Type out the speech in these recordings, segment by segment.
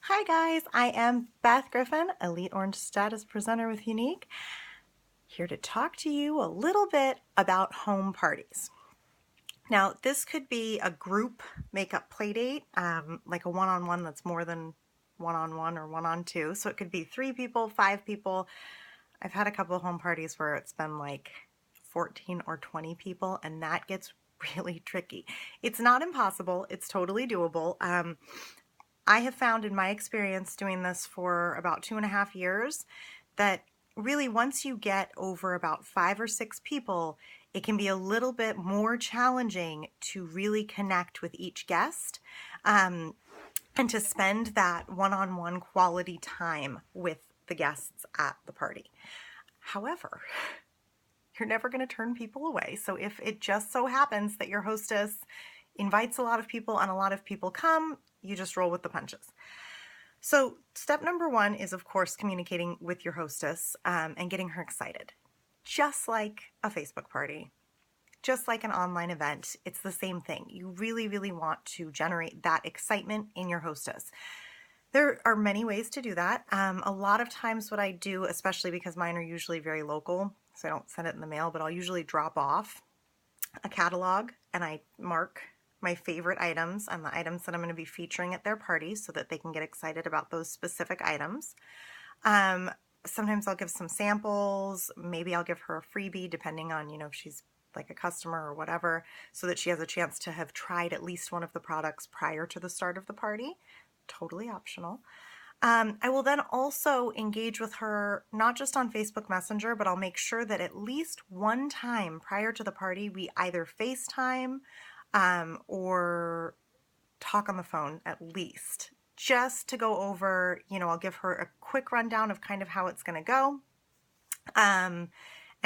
Hi guys, I am Beth Griffin, Elite Orange Status Presenter with Younique, here to talk to you a little bit about home parties. Now, this could be a group makeup play date, like a one-on-one that's more than one-on-one or one-on-two. So it could be 3 people, 5 people. I've had a couple of home parties where it's been like 14 or 20 people, and that gets really tricky. It's not impossible, it's totally doable. I have found in my experience doing this for about 2.5 years that really once you get over about 5 or 6 people, it can be a little bit more challenging to really connect with each guest and to spend that one-on-one quality time with the guests at the party. However, you're never going to turn people away. So if it just so happens that your hostess invites a lot of people and a lot of people come, you just roll with the punches. So step number 1 is, of course, communicating with your hostess and getting her excited. Just like a Facebook party, just like an online event, it's the same thing. You really, really want to generate that excitement in your hostess. There are many ways to do that. A lot of times what I do, especially because mine are usually very local, so I don't send it in the mail, but I'll usually drop off a catalog and I mark my favorite items and the items that I'm going to be featuring at their party so that they can get excited about those specific items. Sometimes I'll give some samples. Maybe I'll give her a freebie depending on, if she's like a customer or whatever, so that she has a chance to have tried at least one of the products prior to the start of the party. Totally optional. I will then also engage with her, not just on Facebook Messenger, but I'll make sure that at least one time prior to the party, we either FaceTime or talk on the phone at least, just to go over, I'll give her a quick rundown of kind of how it's going to go. And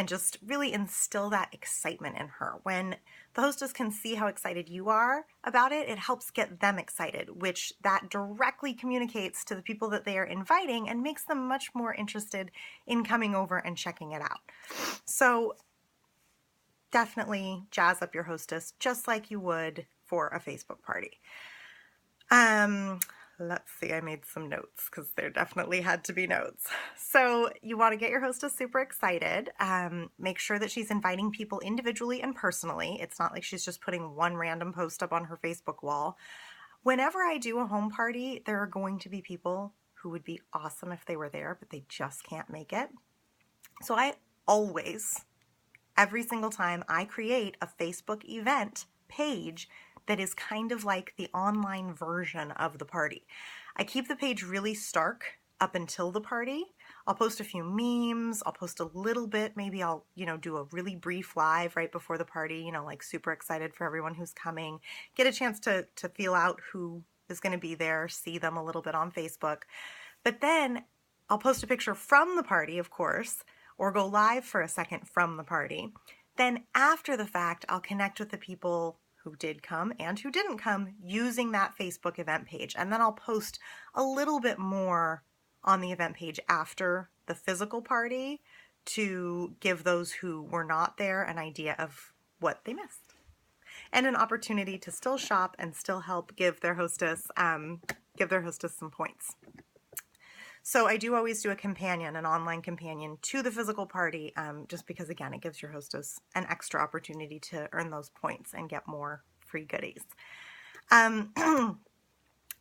just really instill that excitement in her. When the hostess can see how excited you are about it, it helps get them excited, which that directly communicates to the people that they are inviting and makes them much more interested in coming over and checking it out. So definitely jazz up your hostess just like you would for a Facebook party. Let's see, I made some notes because there definitely had to be notes. So you want to get your hostess super excited. Make sure that she's inviting people individually and personally. It's not like she's just putting one random post up on her Facebook wall. Whenever I do a home party, there are going to be people who would be awesome if they were there, but they just can't make it. So I always, every single time, I create a Facebook event page that is kind of like the online version of the party. I keep the page really stark up until the party. I'll post a few memes, I'll post a little bit, maybe I'll, do a really brief live right before the party, like super excited for everyone who's coming, get a chance to feel out who is going to be there, see them a little bit on Facebook. But then I'll post a picture from the party, of course, or go live for a second from the party. Then after the fact, I'll connect with the people who did come and who didn't come using that Facebook event page. And then I'll post a little bit more on the event page after the physical party to give those who were not there an idea of what they missed and an opportunity to still shop and still help give their hostess some points. So I do always do a companion, an online companion to the physical party, just because, again, it gives your hostess an extra opportunity to earn those points and get more free goodies.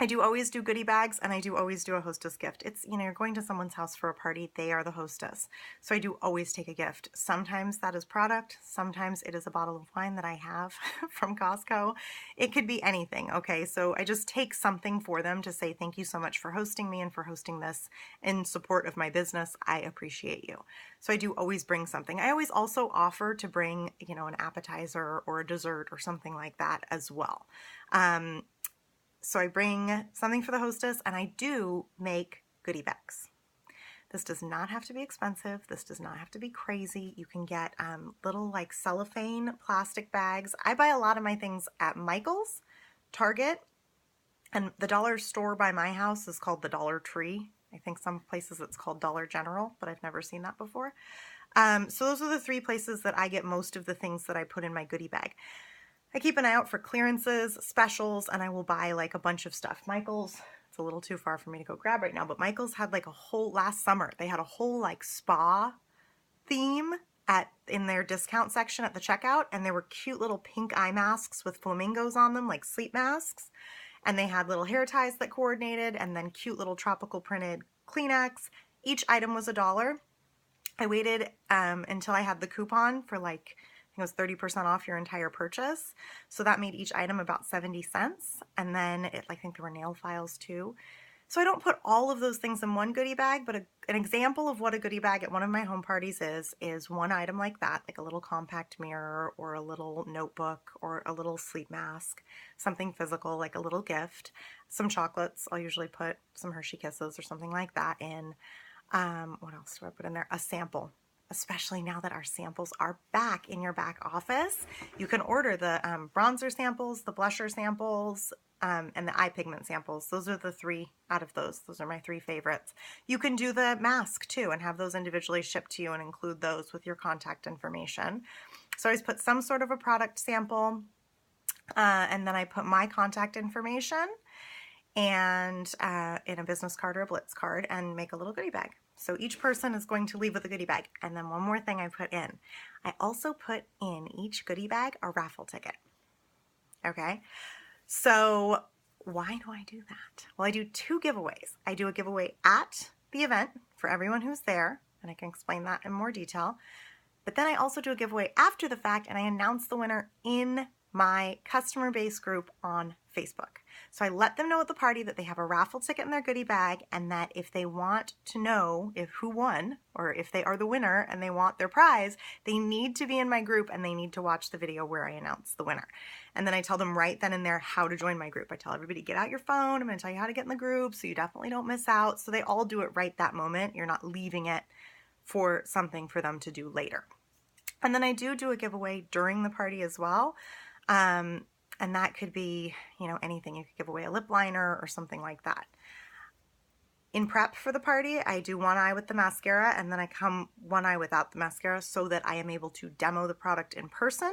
I do always do goodie bags, and I do always do a hostess gift. It's, you're going to someone's house for a party, they are the hostess. So I do always take a gift. Sometimes that is product, sometimes it is a bottle of wine that I have from Costco. It could be anything, okay? So I just take something for them to say thank you so much for hosting me and for hosting this in support of my business. I appreciate you. So I do always bring something. I always also offer to bring, an appetizer or a dessert or something like that as well. So I bring something for the hostess, and I do make goodie bags. This does not have to be expensive. This does not have to be crazy. You can get little like cellophane plastic bags. I buy a lot of my things at Michael's, Target, and the dollar store by my house is called the Dollar Tree. I think some places it's called Dollar General, but I've never seen that before. So those are the 3 places that I get most of the things that I put in my goodie bag. I keep an eye out for clearances, specials, and I will buy like a bunch of stuff. Michael's It's a little too far for me to go grab right now, but Michael's had like a whole, last summer, they had a whole like spa theme in their discount section at the checkout, and there were cute little pink eye masks with flamingos on them, like sleep masks. And they had little hair ties that coordinated, and then cute little tropical printed Kleenex. Each item was $1. I waited until I had the coupon for like, I think it was 30% off your entire purchase. So that made each item about 70 cents. And then I think there were nail files too. So I don't put all of those things in one goodie bag, but an example of what a goodie bag at one of my home parties is one item like that, like a little compact mirror or a little notebook or a little sleep mask, something physical like a little gift, some chocolates. I'll usually put some Hershey Kisses or something like that in. What else do I put in there? A sample. Especially now that our samples are back in your back office. You can order the bronzer samples, the blusher samples, and the eye pigment samples. Those are the 3 out of those. Those are my 3 favorites. You can do the mask too and have those individually shipped to you and include those with your contact information. So I always put some sort of a product sample, and then I put my contact information and in a business card or a Blitz card and make a little goodie bag. So each person is going to leave with a goodie bag. And then one more thing I put in. I also put in each goodie bag a raffle ticket. Okay? So why do I do that? Well, I do 2 giveaways. I do a giveaway at the event for everyone who's there, and I can explain that in more detail. But then I also do a giveaway after the fact, and I announce the winner in my customer base group on Facebook. So I let them know at the party that they have a raffle ticket in their goodie bag, and that if they want to know who won or if they are the winner and they want their prize, they need to be in my group and they need to watch the video where I announce the winner. And then I tell them right then and there how to join my group. I tell everybody, get out your phone. I'm going to tell you how to get in the group so you definitely don't miss out. So they all do it right that moment. You're not leaving it for something for them to do later. And then I do a giveaway during the party as well. And that could be, anything. You could give away a lip liner or something like that. In prep for the party, I do one eye with the mascara, and then I come one eye without the mascara so that I am able to demo the product in person.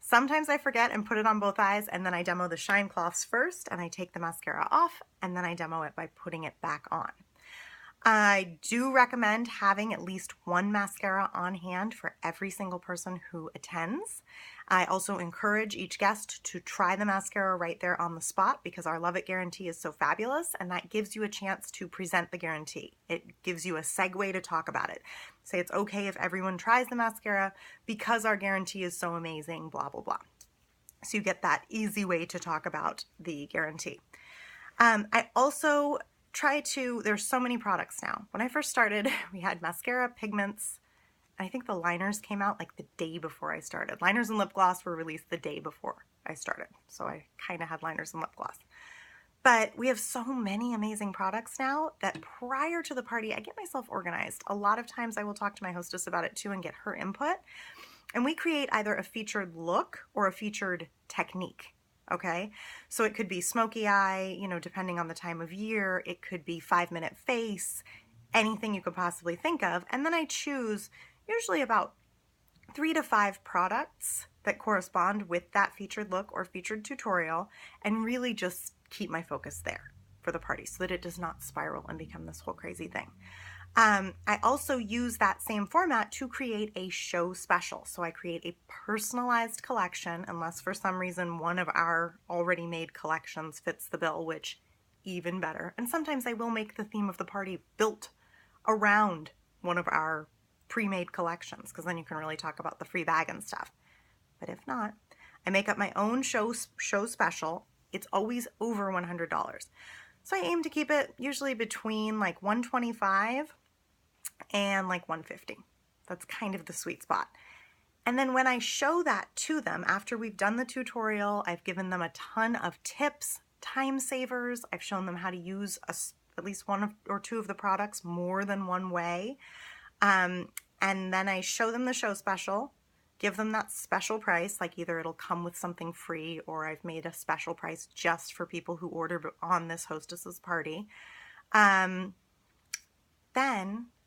Sometimes I forget and put it on both eyes, and then I demo the shine cloths first, and I take the mascara off, and then I demo it by putting it back on. I do recommend having at least one mascara on hand for every single person who attends. I also encourage each guest to try the mascara right there on the spot because our Love It guarantee is so fabulous, and that gives you a chance to present the guarantee. It gives you a segue to talk about it. Say it's okay if everyone tries the mascara because our guarantee is so amazing, blah, blah, blah. So you get that easy way to talk about the guarantee. I also there's so many products now. When I first started, we had mascara, pigments, and I think the liners came out like the day before I started. Liners and lip gloss were released the day before I started. So I kind of had liners and lip gloss. But we have so many amazing products now that prior to the party, I get myself organized. A lot of times I will talk to my hostess about it too and get her input. And we create either a featured look or a featured technique. Okay, so it could be smoky eye, depending on the time of year. It could be 5-minute face, anything you could possibly think of. And then I choose usually about 3 to 5 products that correspond with that featured look or featured tutorial and really just keep my focus there for the party so that it does not spiral and become this whole crazy thing. I also use that same format to create a show special. So I create a personalized collection, unless for some reason one of our already made collections fits the bill, which even better. And sometimes I will make the theme of the party built around one of our pre-made collections, because then you can really talk about the free bag and stuff. But if not, I make up my own show special. It's always over $100. So I aim to keep it usually between like $125 and like $150. That's kind of the sweet spot. And then when I show that to them after we've done the tutorial, I've given them a ton of tips, time savers. I've shown them how to use at least one or two of the products more than one way. And then I show them the show special, give them that special price, like either it'll come with something free or I've made a special price just for people who order on this hostess's party. Then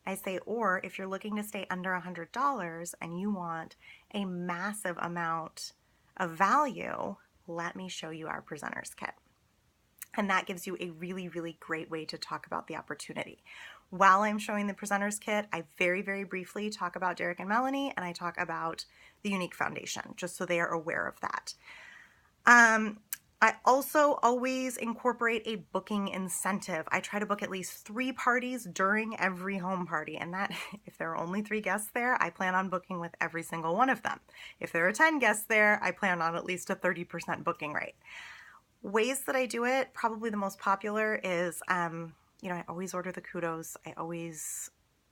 I say, or if you're looking to stay under $100 and you want a massive amount of value, let me show you our presenters kit. And that gives you a really, really great way to talk about the opportunity. While I'm showing the presenter's kit, I very, very briefly talk about Derek and Melanie, and I talk about the Younique Foundation, just so they are aware of that. I also always incorporate a booking incentive. I try to book at least 3 parties during every home party, and that if there are only 3 guests there, I plan on booking with every single one of them. If there are 10 guests there, I plan on at least a 30% booking rate. Ways that I do it, probably the most popular is, I always order the kudos.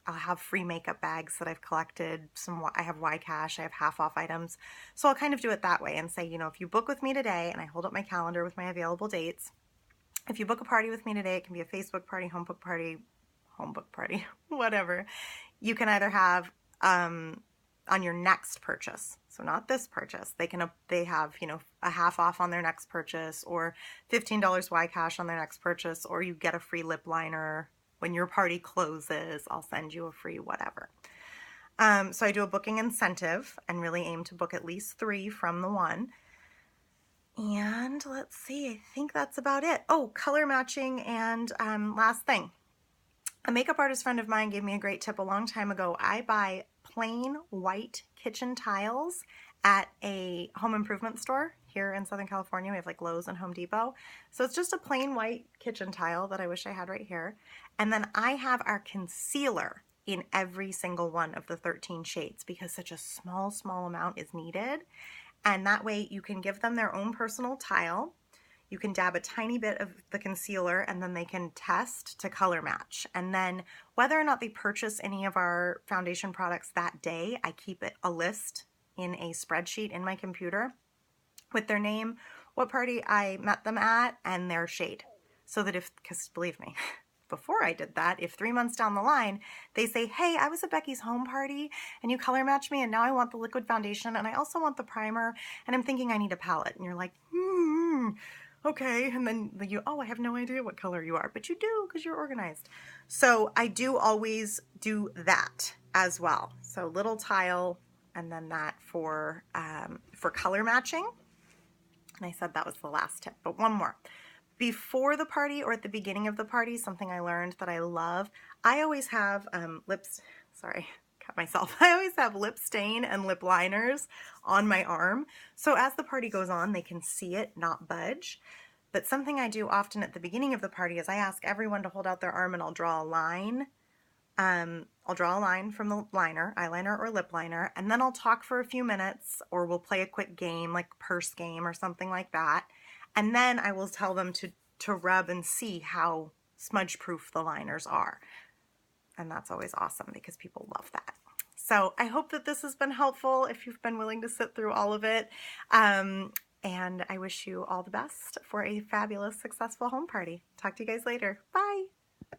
I'll have free makeup bags that I've collected. I have YCash, I have half off items. So I'll kind of do it that way and say, if you book with me today, and I hold up my calendar with my available dates, if you book a party with me today, it can be a Facebook party, home book party, whatever. You can either have, on your next purchase, so not this purchase, they have a half off on their next purchase, or $15 YCash on their next purchase, or you get a free lip liner when your party closes. I'll send you a free whatever. So I do a booking incentive and really aim to book at least 3 from the one. And let's see, I think that's about it. Oh, color matching, and last thing. A makeup artist friend of mine gave me a great tip a long time ago. I buy plain white kitchen tiles at a home improvement store here in Southern California. We have like Lowe's and Home Depot. So it's just a plain white kitchen tile that I wish I had right here. And then I have our concealer in every single one of the 13 shades because such a small amount is needed. And that way you can give them their own personal tile. You can dab a tiny bit of the concealer, and then they can test to color match. And then whether or not they purchase any of our foundation products that day, I keep a list in a spreadsheet in my computer with their name, what party I met them at, and their shade. So that because believe me, before I did that, if 3 months down the line, they say, hey, I was at Becky's home party and you color matched me, and now I want the liquid foundation and I also want the primer, and I'm thinking I need a palette. And you're like, okay. And then I have no idea what color you are, but you do because you're organized. So I do always do that as well. So little tile, and then that for color matching. And I said that was the last tip, but one more. Before the party or at the beginning of the party, something I learned that I love, I always have I always have lip stain and lip liners on my arm. So as the party goes on, they can see it, not budge. But something I do often at the beginning of the party is I ask everyone to hold out their arm, and I'll draw a line. I'll draw a line from the liner, eyeliner or lip liner, and then I'll talk for a few minutes, or we'll play a quick game like purse game or something like that. And then I will tell them to rub and see how smudge proof the liners are. And that's always awesome because people love that. So I hope that this has been helpful if you've been willing to sit through all of it. And I wish you all the best for a fabulous, successful home party. Talk to you guys later. Bye.